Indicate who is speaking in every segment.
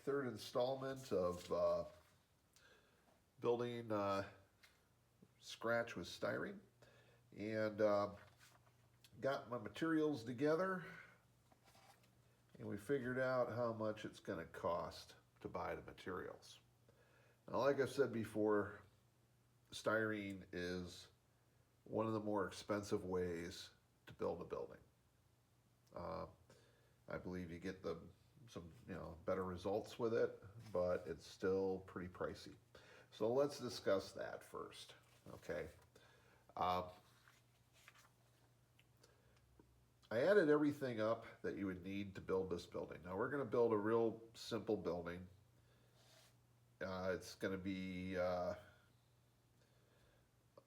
Speaker 1: third installment of building scratch with styrene, and got my materials together, and we figured out how much it's going to cost to buy the materials. Now, like I've said before, styrene is one of the more expensive ways to build a building. I believe you get some better results with it, but it's still pretty pricey. So let's discuss that first. Okay. I added everything up that you would need to build this building. Now we're going to build a real simple building. It's going to be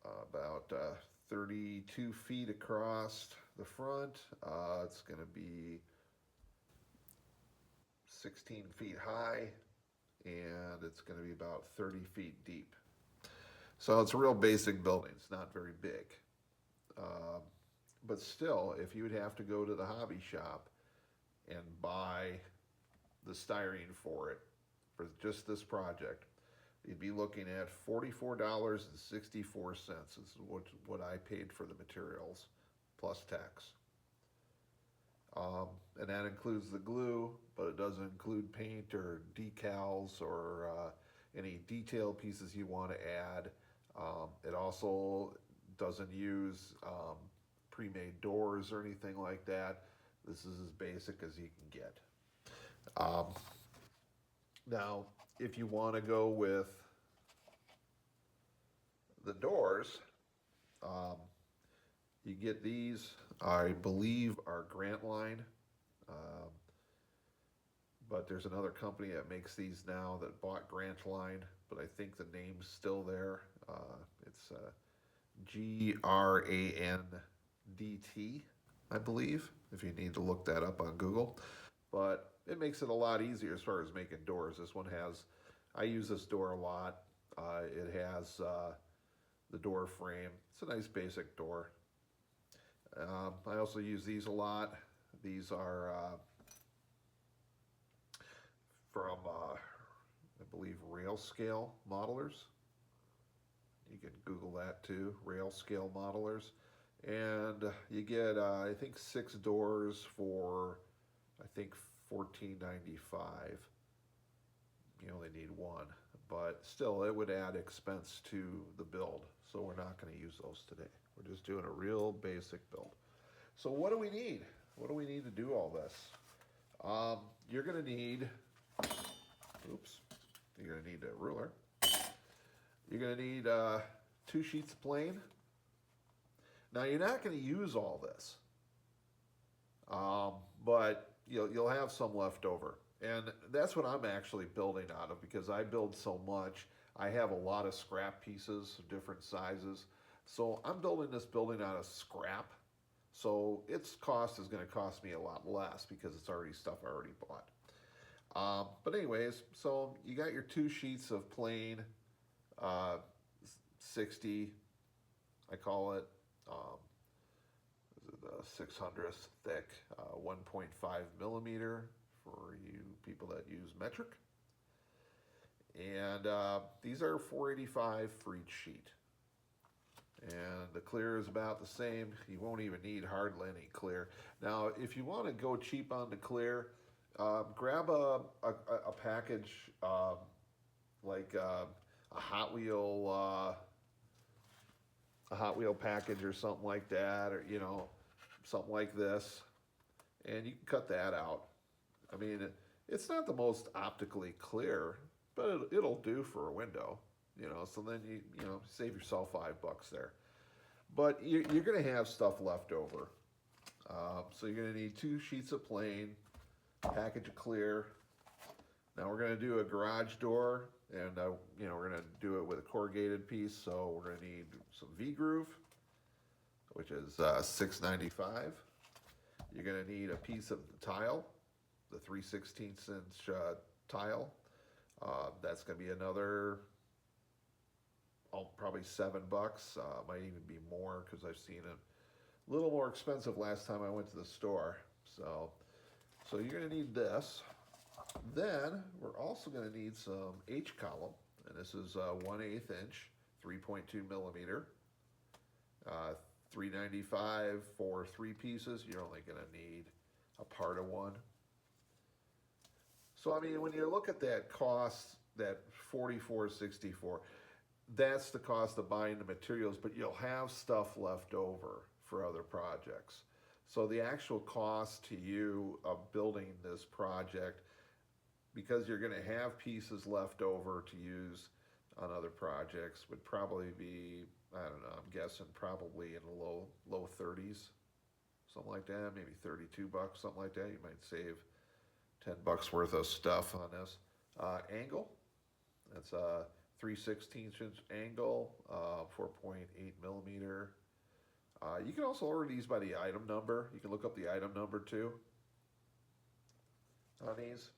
Speaker 1: about 32 feet across the front. It's going to be 16 feet high, and it's going to be about 30 feet deep. So it's a real basic building. It's not very big. But still, if you would have to go to the hobby shop and buy the styrene for it, for just this project, you'd be looking at $44.64 is what I paid for the materials, plus tax. And that includes the glue, but it doesn't include paint or decals or any detail pieces you want to add. It also doesn't use pre-made doors or anything like that. This is as basic as you can get. Now, if you want to go with the doors, you get these, I believe, are Grant Line. But there's another company that makes these now that bought Grant Line, but I think the name's still there. It's GRANDT, I believe, if you need to look that up on Google. But it makes it a lot easier as far as making doors. This one has, I use this door a lot. It has the door frame. It's a nice basic door. I also use these a lot. These are from, I believe, Rail Scale Modelers. You can Google that too, Rail Scale Modelers. And you get, I think, 6 doors for, I think, $14.95. You only need one, but still, it would add expense to the build. So we're not going to use those today. We're just doing a real basic build. So what do we need? What do we need to do all this? You're going to need, you're going to need a ruler. You're going to need 2 sheets of plane. Now you're not going to use all this, but you'll have some left over. And that's what I'm actually building out of, because I build so much. I have a lot of scrap pieces of different sizes. So I'm building this building out of scrap. So its cost is going to cost me a lot less because it's already stuff I already bought. But anyways, so you got your 2 sheets of plain 60, I call it, the 600th thick, 1.5 millimeter for you people that use metric. And these are $4.85 for each sheet. And the clear is about the same. You won't even need hardly any clear. Now, if you want to go cheap on the clear, grab a package like a Hot Wheel package or something like that, or something like this, and you can cut that out. I mean, it's not the most optically clear, but it'll do for a window. So then you save yourself $5 there. But you're going to have stuff left over. So you're going to need 2 sheets of plain, package of clear. Now we're going to do a garage door, and we're going to do it with a corrugated piece. So we're going to need some V-groove, which is $6.95. You're going to need a piece of the tile, the 3/16 inch tile. That's going to be another, probably $7. Might even be more because I've seen it a little more expensive last time I went to the store. So you're going to need this. Then we're also going to need some H column, and this is 1/8 inch, 3.2 millimeter, 395 for 3 pieces. You're only going to need a part of one. So I mean, when you look at that cost, that $44.64, that's the cost of buying the materials, but you'll have stuff left over for other projects. So the actual cost to you of building this project, because you're going to have pieces left over to use on other projects, would probably be, I don't know, I'm guessing probably in the low 30s, something like that, maybe 32 bucks, something like that. You might save 10 bucks worth of stuff on this. Angle, that's a 3/16 inch angle, 4.8 millimeter. You can also order these by the item number. You can look up the item number too on these.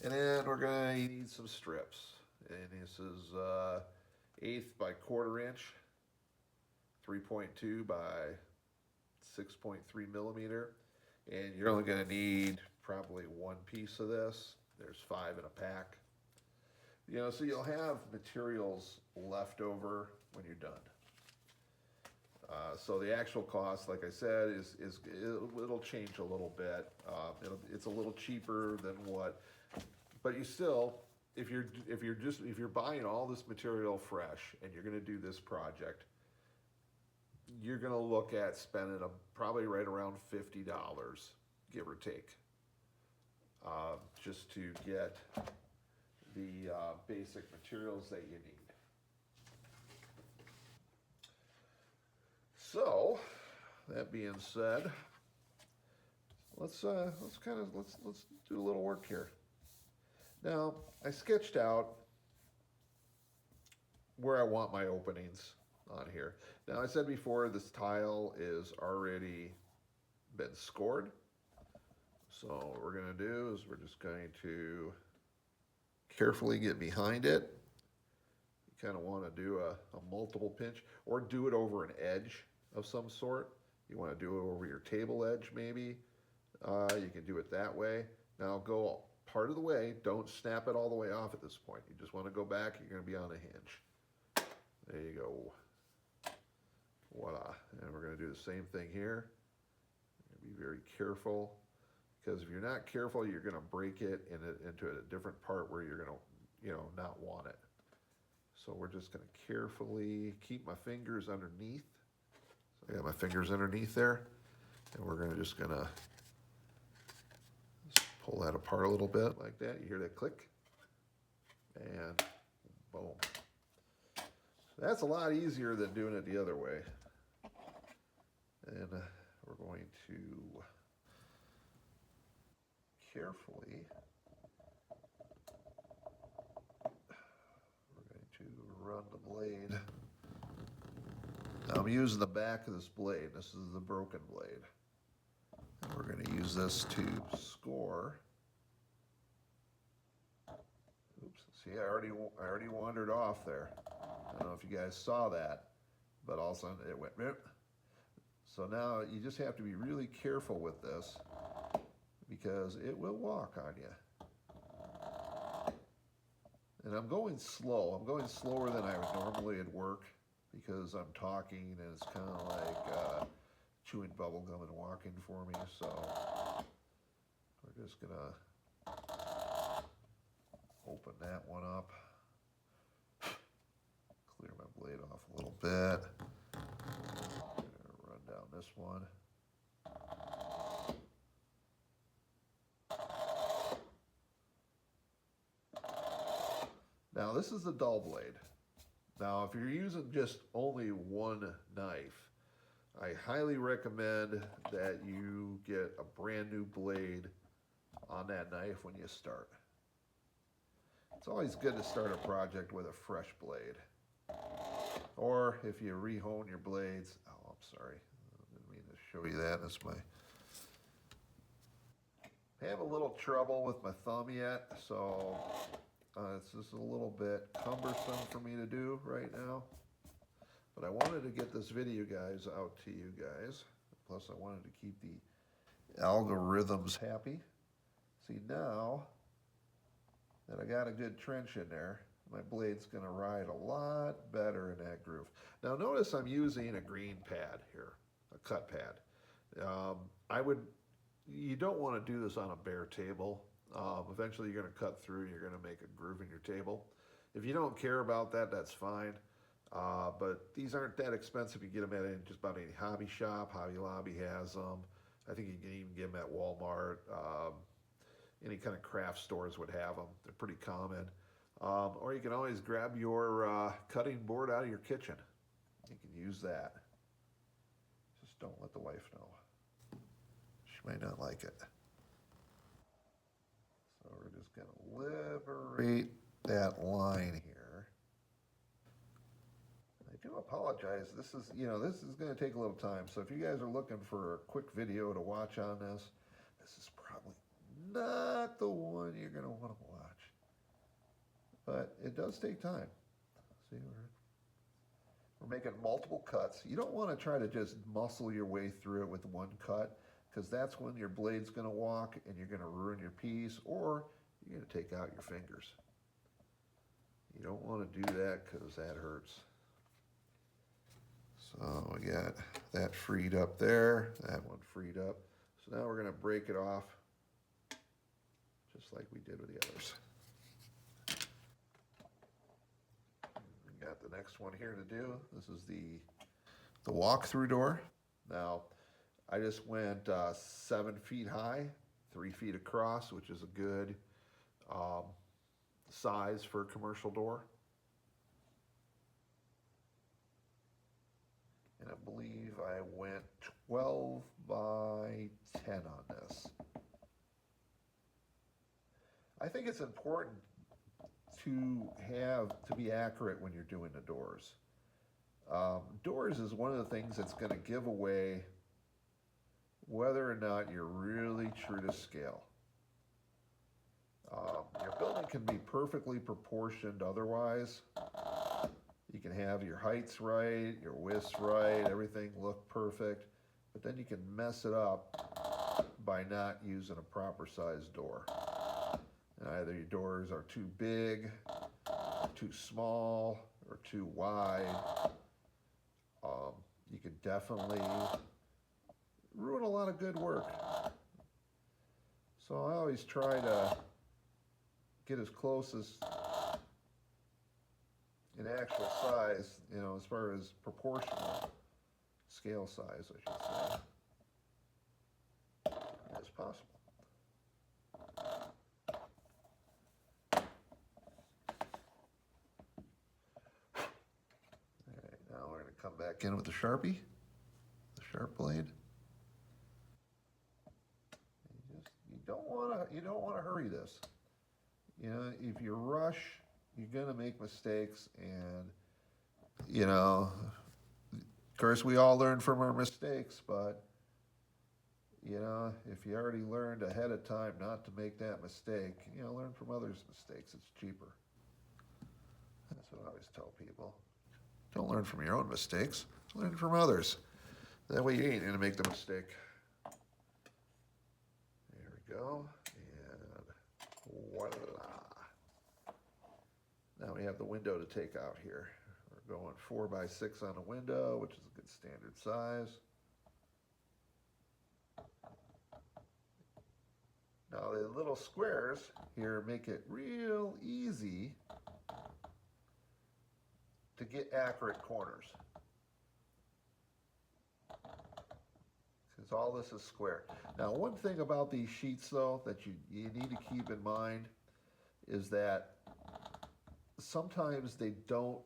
Speaker 1: And then we're gonna need some strips. And this is 1/8 by 1/4 inch, 3.2 by 6.3 millimeter. And you're only gonna need probably one piece of this. There's 5 in a pack. You know, so you'll have materials left over when you're done. So the actual cost, like I said, it'll change a little bit. It's a little cheaper than what, but you still, if you're buying all this material fresh and you're going to do this project, you're going to look at spending probably right around $50, give or take, just to get the basic materials that you need. So, that being said, let's do a little work here. Now, I sketched out where I want my openings on here. Now, I said before, this tile is already been scored. So what we're going to do is we're just going to carefully get behind it. You kind of want to do a multiple pinch, or do it over an edge of some sort. You want to do it over your table edge maybe. You can do it that way. Now go part of the way. Don't snap it all the way off at this point. You just want to go back. You're going to be on a hinge. There you go. Voila. And we're going to do the same thing here. Be very careful, because if you're not careful, you're going to break it into a different part where you're going to, not want it. So we're just going to carefully keep my fingers underneath. So I got my fingers underneath there, and we're just going to pull that apart a little bit like that. You hear that click? And boom. That's a lot easier than doing it the other way. And we're going to carefully, run the blade. Now I'm using the back of this blade. This is the broken blade. And we're going to use this to score. Oops, see, I already wandered off there. I don't know if you guys saw that, but all of a sudden it went. So now you just have to be really careful with this, because it will walk on you. And I'm going slow. I'm going slower than I would normally at work, because I'm talking and it's kind of like chewing bubble gum and walking for me. So we're just gonna open that one up, clear my blade off a little bit. Run down this one. Now this is the dull blade. Now if you're using just only one knife, I highly recommend that you get a brand new blade on that knife when you start. It's always good to start a project with a fresh blade. Or if you re-hone your blades, oh, I'm sorry, I didn't mean to show you that. That's I have a little trouble with my thumb yet, so it's just a little bit cumbersome for me to do right now. But I wanted to get this video, guys, out to you guys. Plus, I wanted to keep the algorithms happy. See, now and I got a good trench in there, my blade's going to ride a lot better in that groove. Now notice I'm using a green pad here, a cut pad. You don't want to do this on a bare table. Eventually you're going to cut through, you're going to make a groove in your table. If you don't care about that, that's fine. But these aren't that expensive. You get them at just about any hobby shop. Hobby Lobby has them. I think you can even get them at Walmart. Any kind of craft stores would have them. They're pretty common. Or you can always grab your cutting board out of your kitchen. You can use that. Just don't let the wife know. She may not like it. So we're just going to liberate that line here. I do apologize. This is going to take a little time. So if you guys are looking for a quick video to watch on this, this is probably not the one you're going to want to watch. But it does take time. See, we're making multiple cuts. You don't want to try to just muscle your way through it with one cut, because that's when your blade's going to walk and you're going to ruin your piece, or you're going to take out your fingers. You don't want to do that because that hurts. So we got that freed up there, that one freed up. So now we're going to break it off just like we did with the others. We got the next one here to do. This is the walk-through door. Now, I just went 7 feet high, 3 feet across, which is a good size for a commercial door. And I believe I went 12 by 10 on this. I think it's important to be accurate when you're doing the doors. Doors is one of the things that's going to give away whether or not you're really true to scale. Your building can be perfectly proportioned otherwise. You can have your heights right, your widths right, everything look perfect, but then you can mess it up by not using a proper sized door. And either your doors are too big, too small, or too wide. You could definitely ruin a lot of good work. So I always try to get as close as in actual size, as far as proportional scale size, I should say, as possible. All right, now we're going to come back in with the Sharpie, the sharp blade. You don't want to hurry this. If you rush, you're going to make mistakes, and of course we all learn from our mistakes, but if you already learned ahead of time not to make that mistake, learn from others' mistakes. It's cheaper. That's what I always tell people. Don't learn from your own mistakes, learn from others. That way you ain't going to make the mistake. There we go, and voila. Now we have the window to take out here. We're going 4 by 6 on a window, which is a good standard size. Now the little squares here make it real easy to get accurate corners, because all this is square. Now one thing about these sheets though that you need to keep in mind is that sometimes they don't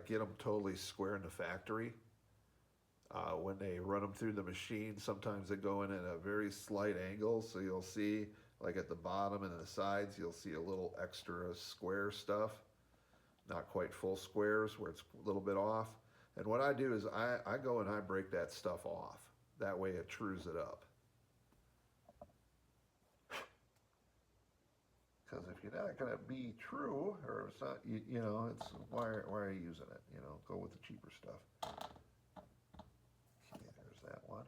Speaker 1: get them totally square in the factory. When they run them through the machine, sometimes they go in at a very slight angle, so you'll see, like at the bottom and the sides, you'll see a little extra square stuff, not quite full squares where it's a little bit off. And what I do is I go and I break that stuff off. That way it trues it up. Because if you're not going to be true, or it's not, it's why are you using it? Go with the cheaper stuff. Okay, there's that one.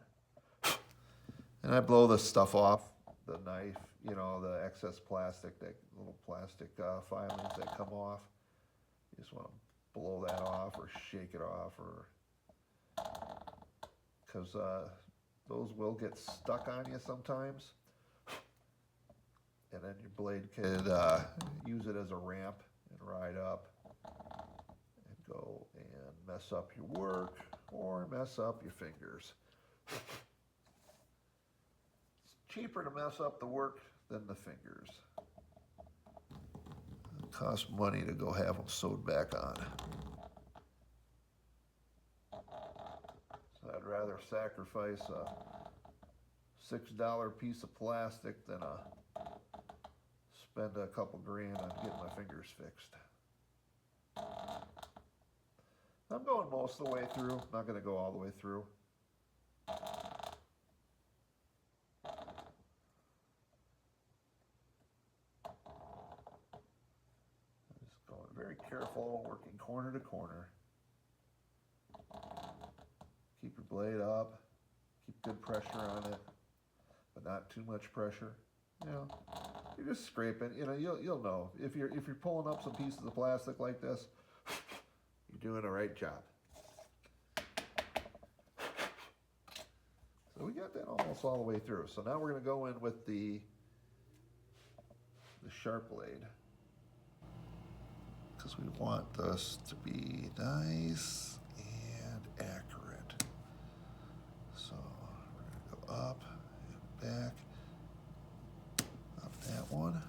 Speaker 1: And I blow this stuff off the knife, you know, the excess plastic, that little plastic filings that come off. You just want to blow that off or shake it off, or because those will get stuck on you sometimes. And then your blade could use it as a ramp and ride up and go and mess up your work or mess up your fingers. It's cheaper to mess up the work than the fingers. It costs money to go have them sewed back on. So I'd rather sacrifice a $6 piece of plastic than spend a couple grand on getting my fingers fixed. I'm going most of the way through. I'm not going to go all the way through. Just going very careful, working corner to corner. Keep your blade up. Keep good pressure on it, but not too much pressure. You know, you're just scraping. You know, you'll know if you're pulling up some pieces of plastic like this. You're doing the right job. So we got that almost all the way through. So now we're going to go in with the sharp blade, because we want this to be nice and accurate. So we're going to go up and back. Up that one.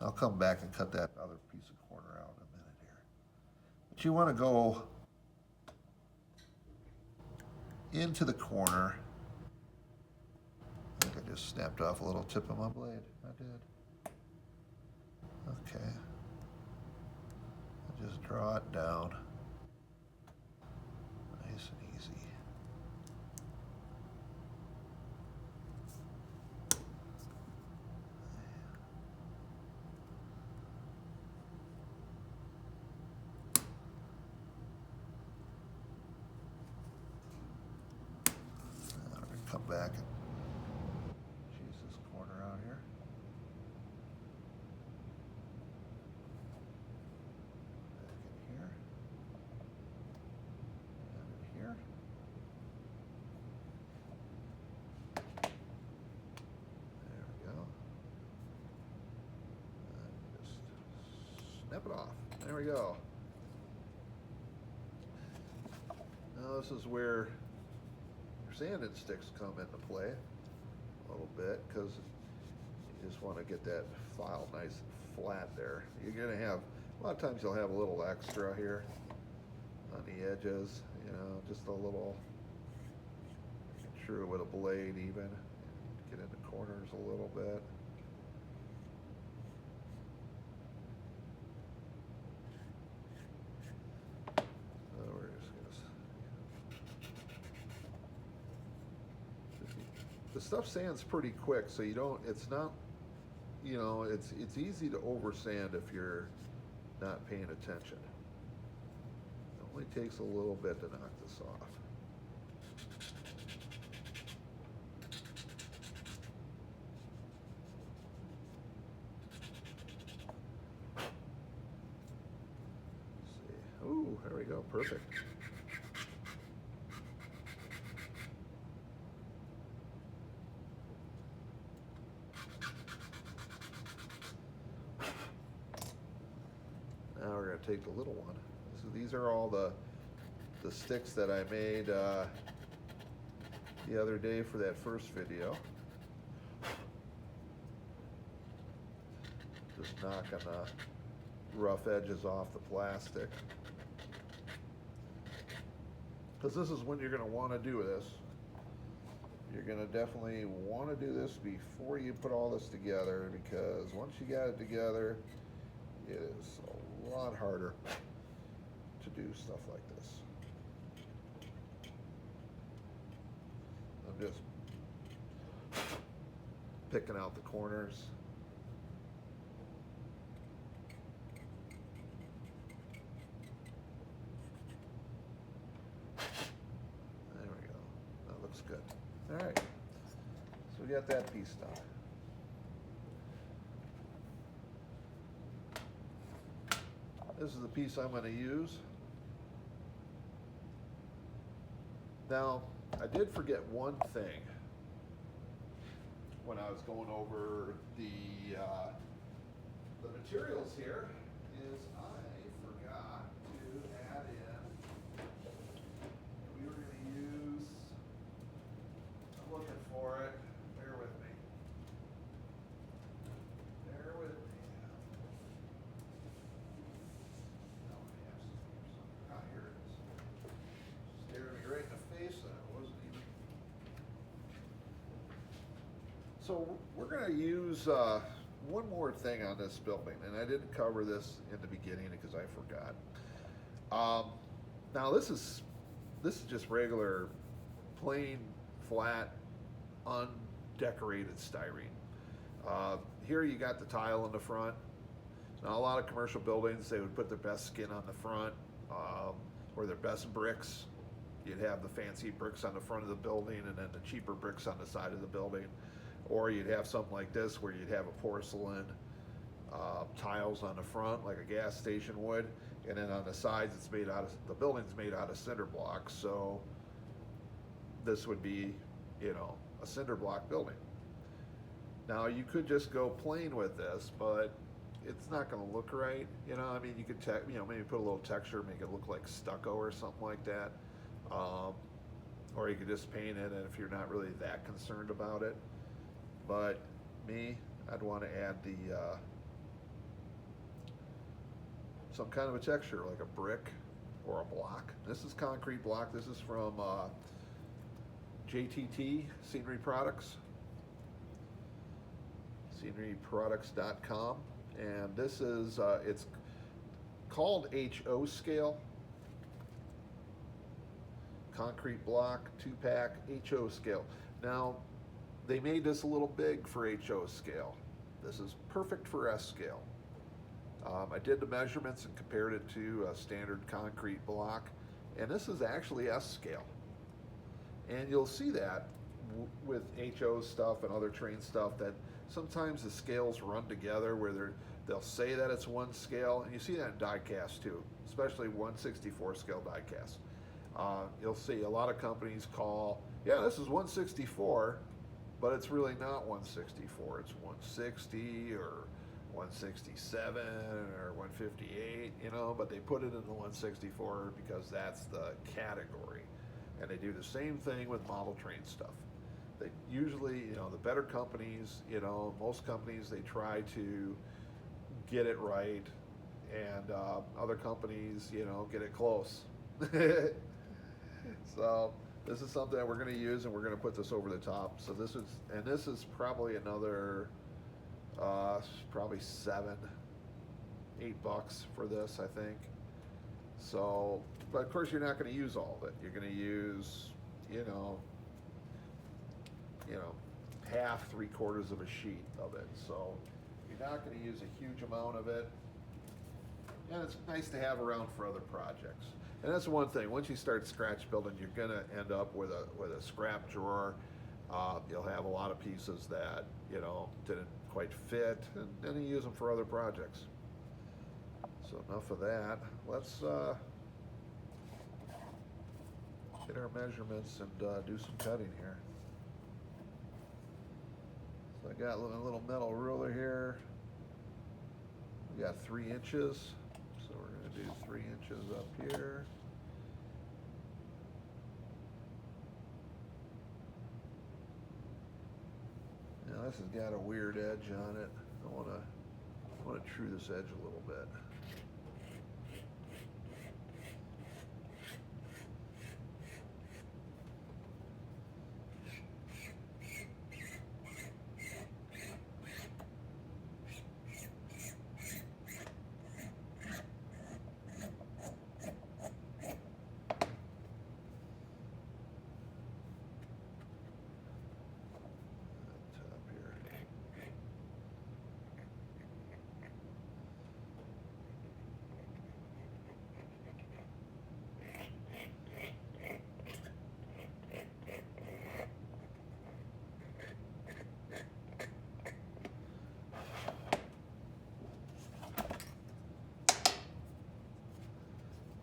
Speaker 1: I'll come back and cut that other piece of corner out in a minute here. But you want to go into the corner. I think I just snapped off a little tip of my blade. I did. Okay. I just draw it down. Nice and easy. Come back and choose this corner out here. Back in here. And in here. There we go. And just snap it off. There we go. Now this is where sanding sticks come into play a little bit, because you just want to get that file nice and flat there. You're going to have, a lot of times you'll have a little extra here on the edges, you know, just a little, true with a blade even, get in the corners a little bit. The stuff sands pretty quick, so you don't, it's not, you know, it's easy to over sand if you're not paying attention. It only takes a little bit to knock this off. Let's see. Ooh, there we go, perfect. Now we're going to take the little one. So these are all the sticks that I made the other day for that first video. Just knocking the rough edges off the plastic. Because this is when you're going to want to do this. You're going to definitely want to do this before you put all this together, because once you got it together, it is a lot harder to do stuff like this. I'm just picking out the corners. There we go. That looks good. All right. So we got that piece done. This is the piece I'm going to use. Now, I did forget one thing when I was going over the materials here, is I forgot to add in, we were going to use, I'm looking for it, bear with me. Bear with me. Now I have some, ah, here it is. Staring me right in the face, and I wasn't even. So we're going to use one more thing on this building, and I didn't cover this in the beginning because I forgot. Now this is just regular, plain, flat, undecorated styrene. Here you got the tile in the front. Now a lot of commercial buildings, they would put their best skin on the front, or their best bricks. You'd have the fancy bricks on the front of the building and then the cheaper bricks on the side of the building. Or you'd have something like this where you'd have a porcelain tiles on the front like a gas station would, and then on the sides it's made out of, the building's made out of cinder blocks, so this would be, you know, a cinder block building. Now you could just go plain with this, but it's not going to look right. You know, I mean, you could you know, maybe put a little texture, make it look like stucco or something like that, or you could just paint it, and if you're not really that concerned about it. But me, I'd want to add the some kind of a texture, like a brick or a block. This is concrete block. This is from JTT Scenery Products, sceneryproducts.com, and this is it's called HO scale, concrete block 2-pack HO scale. Now they made this a little big for HO scale. This is perfect for S scale. I did the measurements and compared it to a standard concrete block, and this is actually S scale. And you'll see that with HO stuff and other train stuff, that sometimes the scales run together where they'll say that it's one scale, and you see that in die cast too, especially 1/64 scale die cast. You'll see a lot of companies call, yeah, this is 1/64, but it's really not 1/64. It's 160 or 167 or 158, you know, but they put it in the 1/64 because that's the category. And they do the same thing with model train stuff. They usually, you know, the better companies, you know, most companies, they try to get it right, and other companies, you know, get it close. So this is something that we're going to use, and we're going to put this over the top. So this is probably another probably $7-8 for this, I think. So, but of course you're not going to use all of it. You're going to use, you know, half, 3/4 of a sheet of it. So you're not going to use a huge amount of it, and it's nice to have around for other projects. And that's one thing. Once you start scratch building, you're going to end up with a scrap drawer. You'll have a lot of pieces that, you know, didn't quite fit, and then you use them for other projects. So enough of that. Let's get our measurements and do some cutting here. So I got a little metal ruler here. We got 3 inches. So we're going to do 3 inches up here. Now this has got a weird edge on it. I want to true this edge a little bit.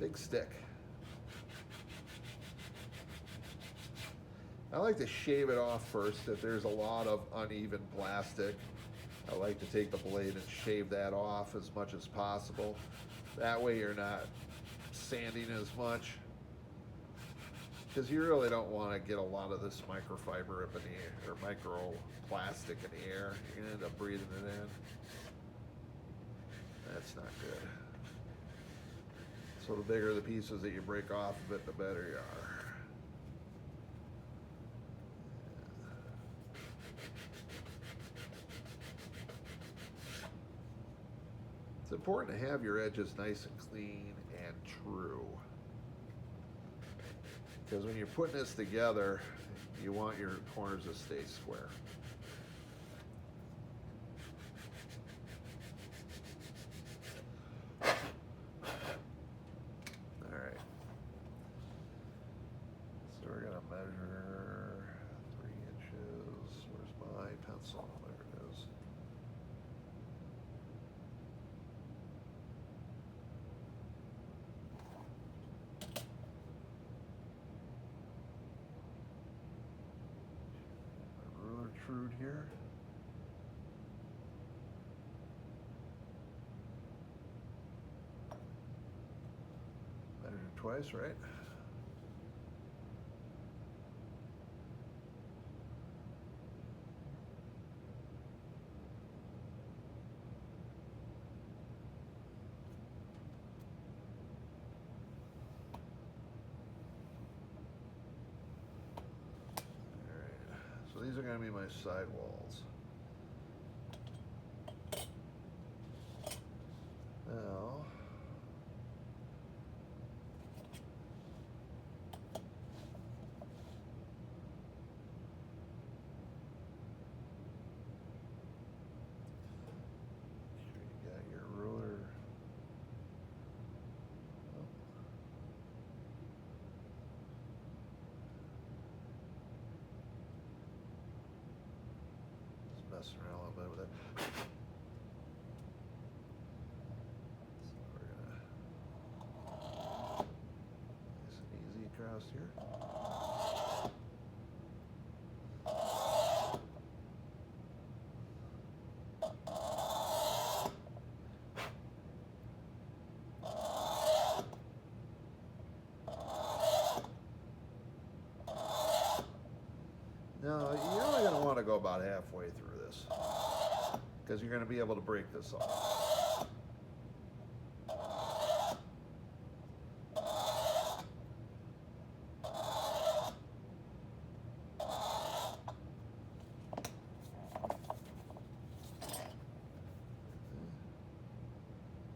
Speaker 1: big stick. I like to shave it off first if there's a lot of uneven plastic. I like to take the blade and shave that off as much as possible. That way you're not sanding as much, because you really don't want to get a lot of this microfiber up in the air, or microplastic in the air. You're going to end up breathing it in. That's not good. So the bigger the pieces that you break off of it, the better you are. It's important to have your edges nice and clean and true, because when you're putting this together, you want your corners to stay square. All right. So we're gonna measure 3 inches. Where's my pencil? There it is. Rude here. Measure twice, right? So these are going to be my side walls. Now, sure you got your ruler. Messing around a little bit with it. So we're gonna nice and easy across here. Now you're only going to want to go about halfway through this, because you're going to be able to break this off.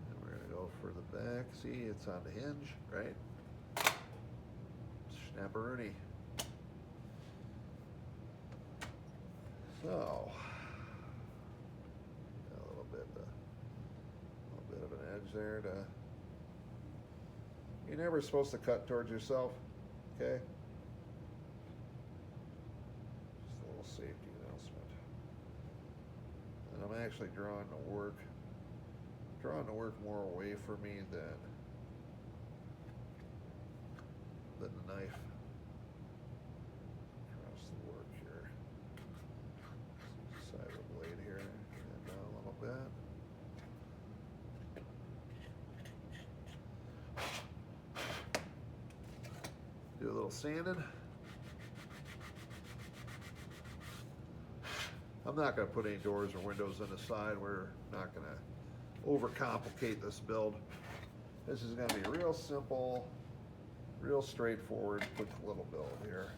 Speaker 1: And we're going to go for the back. See, it's on the hinge, right? Snapperoonie. So, a little bit of an edge there. You're never supposed to cut towards yourself, okay? Just a little safety announcement. And I'm actually drawing the work more away from me than the knife. Across the work here. Side of the blade here, and down a little bit. Do a little sanding. I'm not going to put any doors or windows on the side. We're not going to overcomplicate this build. This is going to be real simple, real straightforward, quick little build here.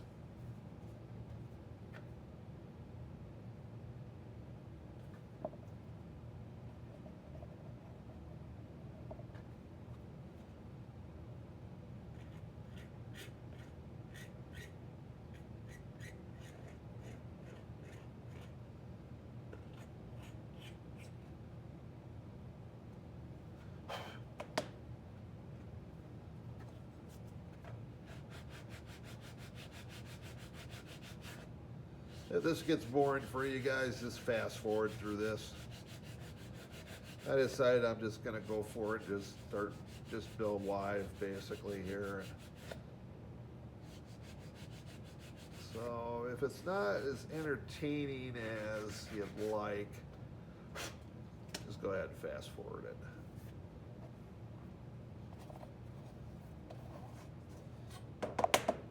Speaker 1: If this gets boring for you guys, just fast forward through this. I decided I'm just gonna go for it, just build live basically here. So if it's not as entertaining as you'd like, just go ahead and fast forward it.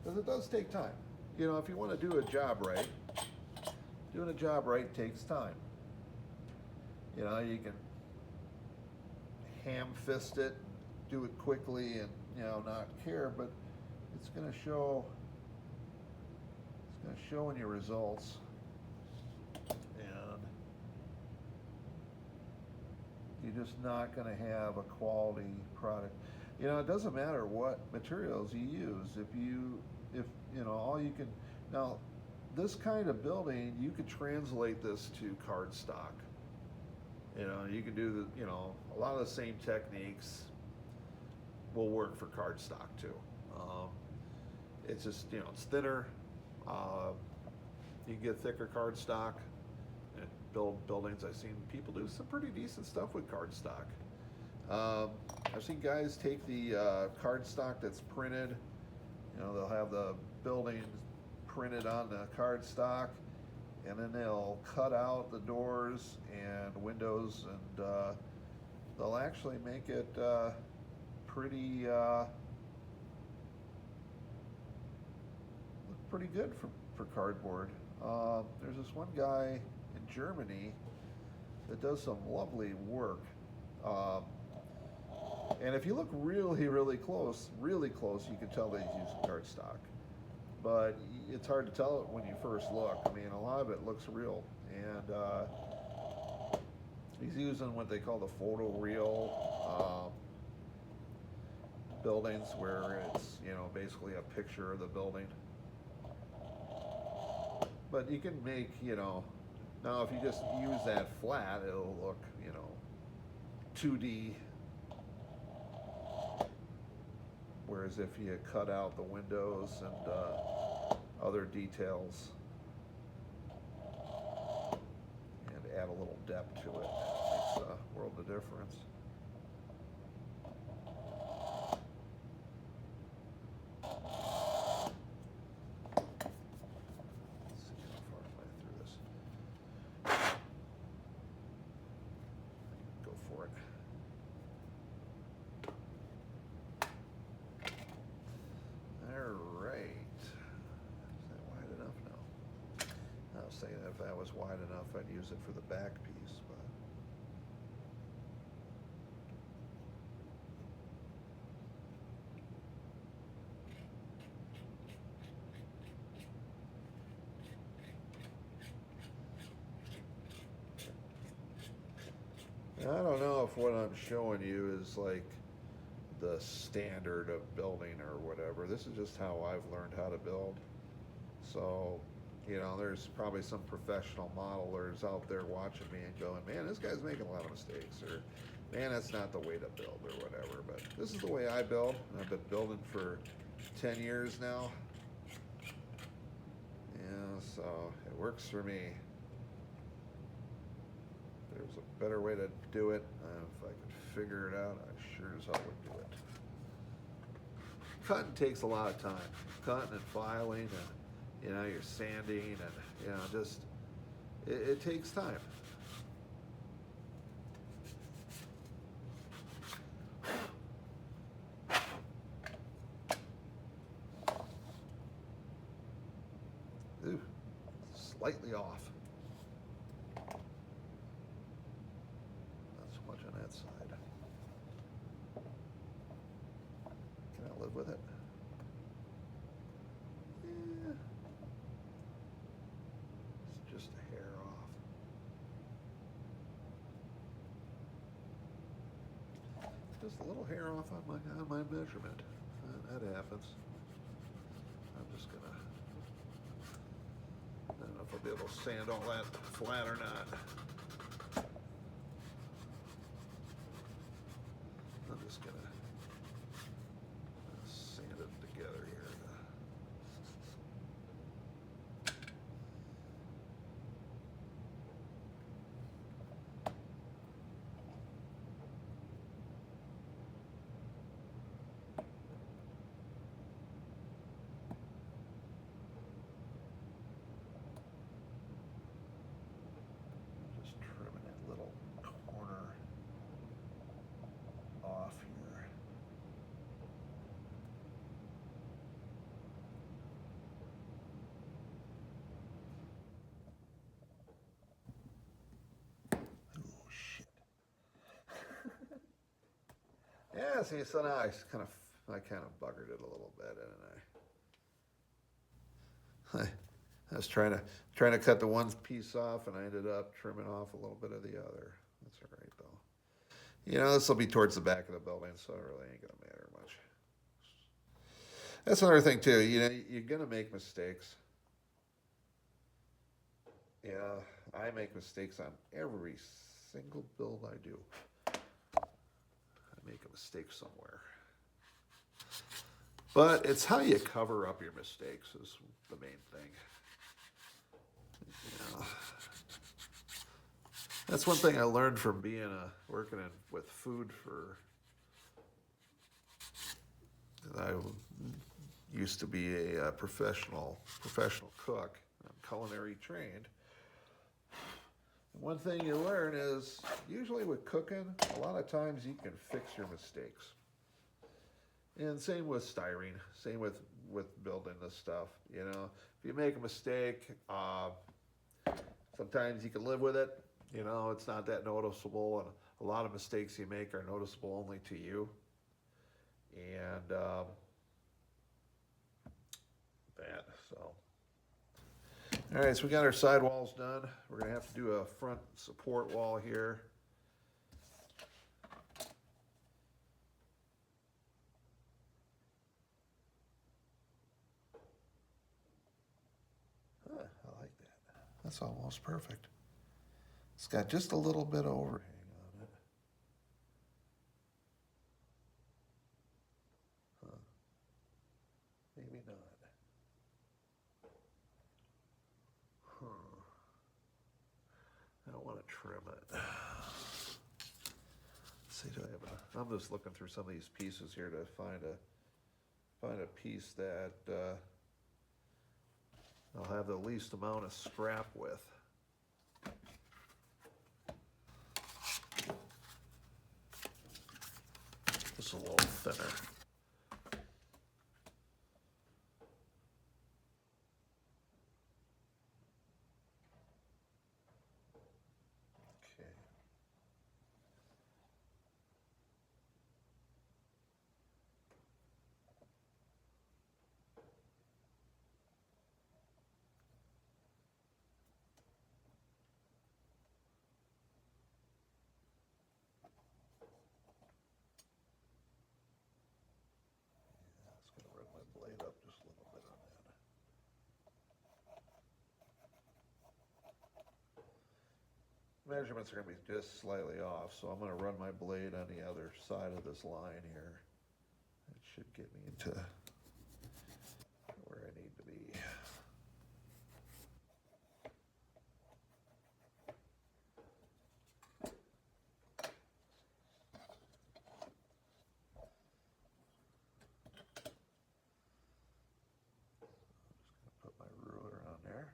Speaker 1: Because it does take time. You know, if you want to do a job right, doing a job right takes time. You know, you can ham fist it, do it quickly and, you know, not care, but it's going to show in your results. And you're just not going to have a quality product. You know, it doesn't matter what materials you use. If you know, all you can, now this kind of building, you could translate this to cardstock. You know, you can do the, you know, a lot of the same techniques will work for cardstock too. It's just, you know, it's thinner. You can get thicker cardstock. And build buildings. I've seen people do some pretty decent stuff with cardstock. I've seen guys take the cardstock that's printed. You know, they'll have the building printed on the cardstock, and then they'll cut out the doors and windows, and they'll actually make it pretty look pretty good for cardboard. There's this one guy in Germany that does some lovely work. And if you look really close, you can tell that he's using cardstock. But it's hard to tell it when you first look. I mean, a lot of it looks real. And he's using what they call the photoreal buildings, where it's, you know, basically a picture of the building. But you can make, you know, now if you just use that flat, it'll look, you know, 2D. Whereas if you cut out the windows and other details and add a little depth to it, it makes a world of difference. Let's see how far am I through this. Go for it. Saying if that was wide enough, I'd use it for the back piece, but I don't know if what I'm showing you is like the standard of building or whatever. This is just how I've learned how to build. So, you know, there's probably some professional modelers out there watching me and going, man, this guy's making a lot of mistakes, or man, that's not the way to build, or whatever. But this is the way I build. I've been building for 10 years now. Yeah, so it works for me. If there was a better way to do it, if I could figure it out, I sure as hell would do it. Cutting takes a lot of time. Cutting and filing, and you know, you're sanding, and you know, just it takes time. Ooh, slightly off. Not so much on that side. Can I live with it? Yeah. It's just a hair off. Just a little hair off on my measurement. That happens. I'm just gonna, I don't know if I'll be able to sand all that flat or not. I'm just gonna sand it together here. Yeah, see, so now I kind of buggered it a little bit, didn't I? I was trying to cut the one piece off, and I ended up trimming off a little bit of the other. That's all right though. You know, this will be towards the back of the building, so it really ain't gonna matter much. That's another thing too. You know, you're gonna make mistakes. Yeah, I make mistakes on every single build I do. I make a mistake somewhere. But it's how you cover up your mistakes is the main thing. You know, that's one thing I learned from working with food for. I used to be a professional cook. I'm culinary trained. One thing you learn is usually with cooking, a lot of times you can fix your mistakes. And same with styrene, same with building this stuff. You know, if you make a mistake, sometimes you can live with it. You know, it's not that noticeable, and a lot of mistakes you make are noticeable only to you. And that, so. All right, so we got our side walls done. We're gonna have to do a front support wall here. Huh, I like that. That's almost perfect. It's got just a little bit of overhang on it. Huh. Maybe not. Huh. I don't want to trim it. Let's see, I'm just looking through some of these pieces here to find a piece that I'll have the least amount of scrap with. Just a little thinner. Okay. Just gonna run my blade up just a little bit on that. Measurements are going to be just slightly off, so I'm going to run my blade on the other side of this line here. It should get me into where I need to be. I'm just going to put my ruler on there.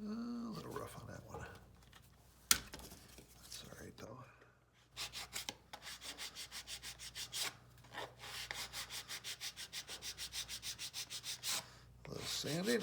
Speaker 1: A little rough on that one. That's all right though. A little sanding.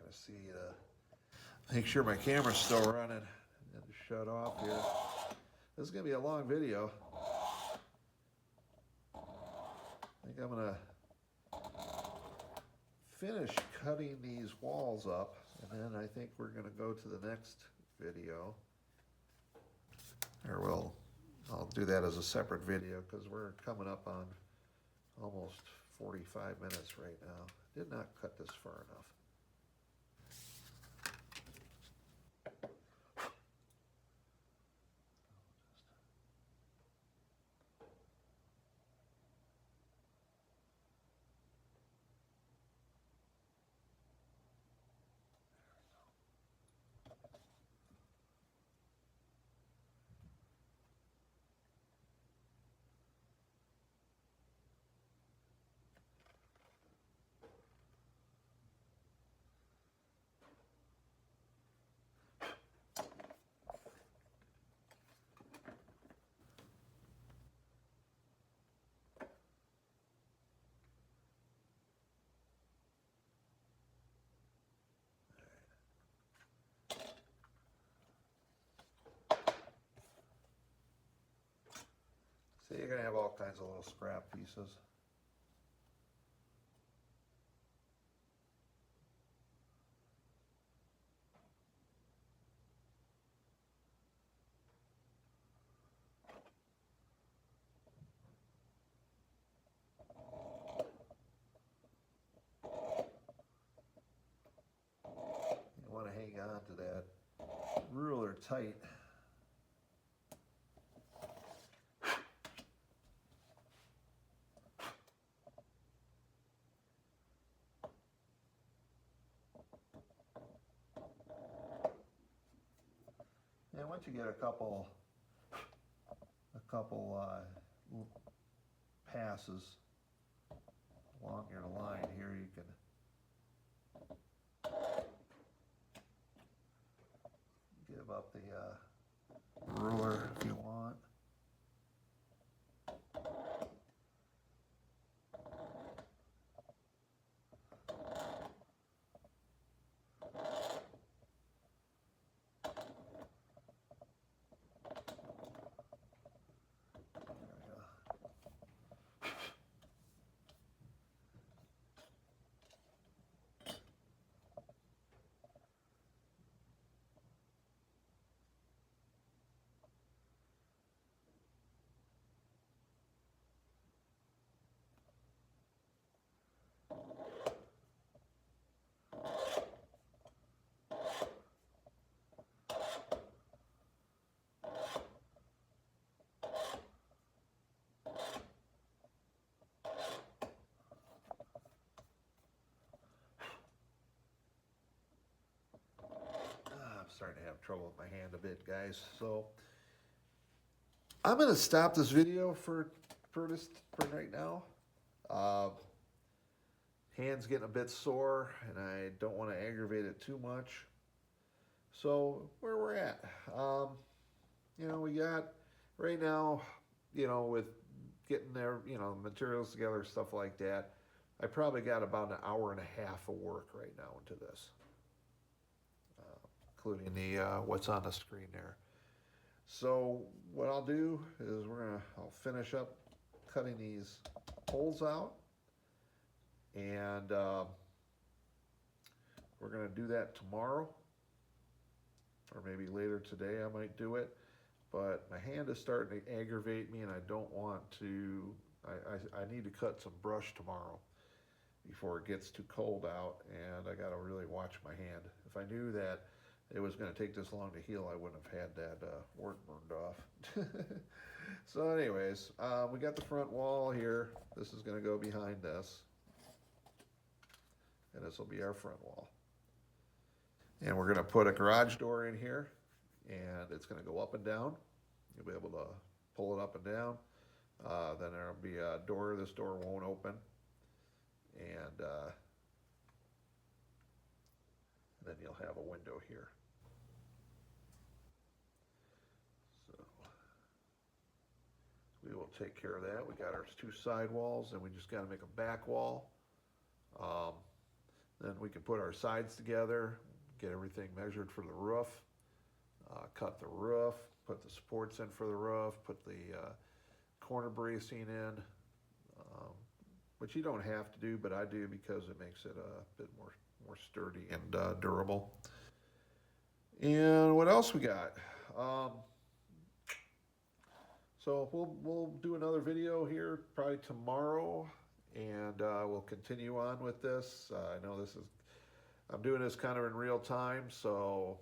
Speaker 1: gonna see make sure my camera's still running and shut off here. This is gonna be a long video. I think I'm gonna finish cutting these walls up, and then I think we're gonna go to the next video. Or I'll do that as a separate video because we're coming up on almost 45 minutes right now. Did not cut this far enough. So you're going to have all kinds of little scrap pieces. You want to hang on to that ruler tight. And once you get a couple passes along your line here, you can give up the ruler if you want. Starting to have trouble with my hand a bit, guys. So I'm going to stop this video for right now. Hand's getting a bit sore, and I don't want to aggravate it too much. So where we're at, you know, we got right now, you know, with getting their, you know, materials together, stuff like that. I probably got about an hour and a half of work right now into this. Including the what's on the screen there. So what I'll do is I'll finish up cutting these holes out, and we're gonna do that tomorrow, or maybe later today I might do it. But my hand is starting to aggravate me, and I don't want to. I need to cut some brush tomorrow before it gets too cold out, and I gotta really watch my hand. If I knew that it was going to take this long to heal, I wouldn't have had that work burned off. So anyways, we got the front wall here. This is going to go behind this. And this will be our front wall. And we're going to put a garage door in here. And it's going to go up and down. You'll be able to pull it up and down. Then there'll be a door. This door won't open. And then you'll have a window here. So we will take care of that. We got our two side walls, and we just got to make a back wall. Then we can put our sides together, get everything measured for the roof, cut the roof, put the supports in for the roof, put the corner bracing in, which you don't have to do, but I do because it makes it a bit more sturdy and durable. And what else we got? So we'll do another video here probably tomorrow, and we'll continue on with this. I know I'm doing this kind of in real time, so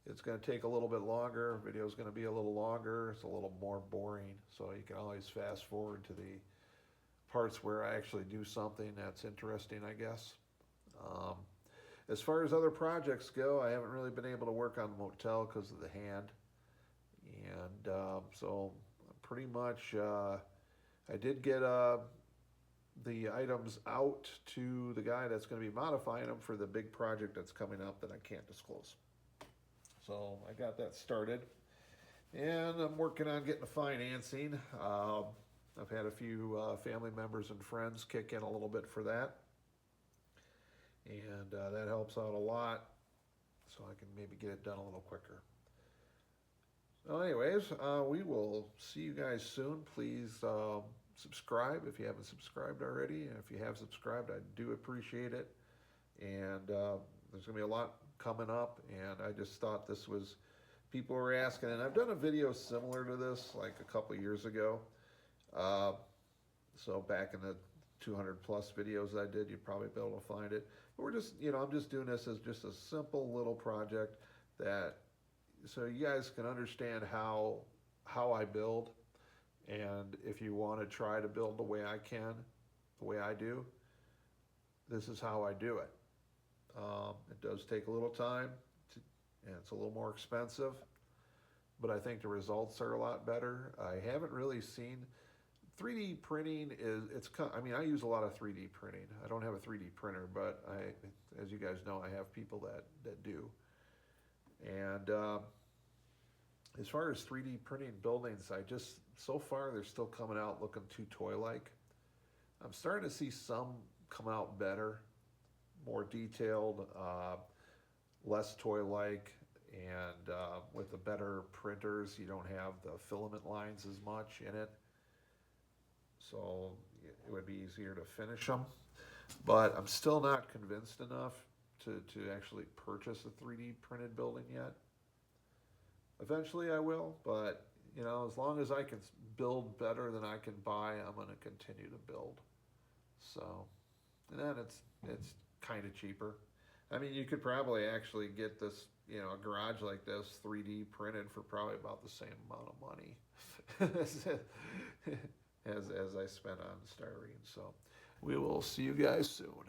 Speaker 1: it's going to take a little bit longer. Video's going to be a little longer. It's a little more boring, so you can always fast forward to the parts where I actually do something that's interesting, I guess. As far as other projects go, I haven't really been able to work on the motel because of the hand. And so pretty much I did get the items out to the guy that's going to be modifying them for the big project that's coming up that I can't disclose. So I got that started, and I'm working on getting the financing. I've had a few family members and friends kick in a little bit for that, and that helps out a lot, so I can maybe get it done a little quicker. So anyways, we will see you guys soon. Please subscribe if you haven't subscribed already, and if you have subscribed, I do appreciate it. And there's going to be a lot coming up, and I just thought this was, people were asking, and I've done a video similar to this like a couple years ago. So back in the 200 plus videos I did, you'd probably be able to find it. But we're just, I'm just doing this as just a simple little project that, so you guys can understand how I build. And if you want to try to build the way I can, the way I do, this is how I do it. It does take a little time, and it's a little more expensive, but I think the results are a lot better. I haven't really seen 3D printing I use a lot of 3D printing. I don't have a 3D printer, but as you guys know, I have people that do. And as far as 3D printing buildings, so far they're still coming out looking too toy-like. I'm starting to see some come out better, more detailed, less toy-like, and with the better printers, you don't have the filament lines as much in it, so it would be easier to finish them. But I'm still not convinced enough to actually purchase a 3D printed building yet. Eventually I will, but as long as I can build better than I can buy, I'm going to continue to build. So, and then it's kind of cheaper. I mean, you could probably actually get this, a garage like this 3D printed for probably about the same amount of money as I spent on styrene. So we will see you guys soon.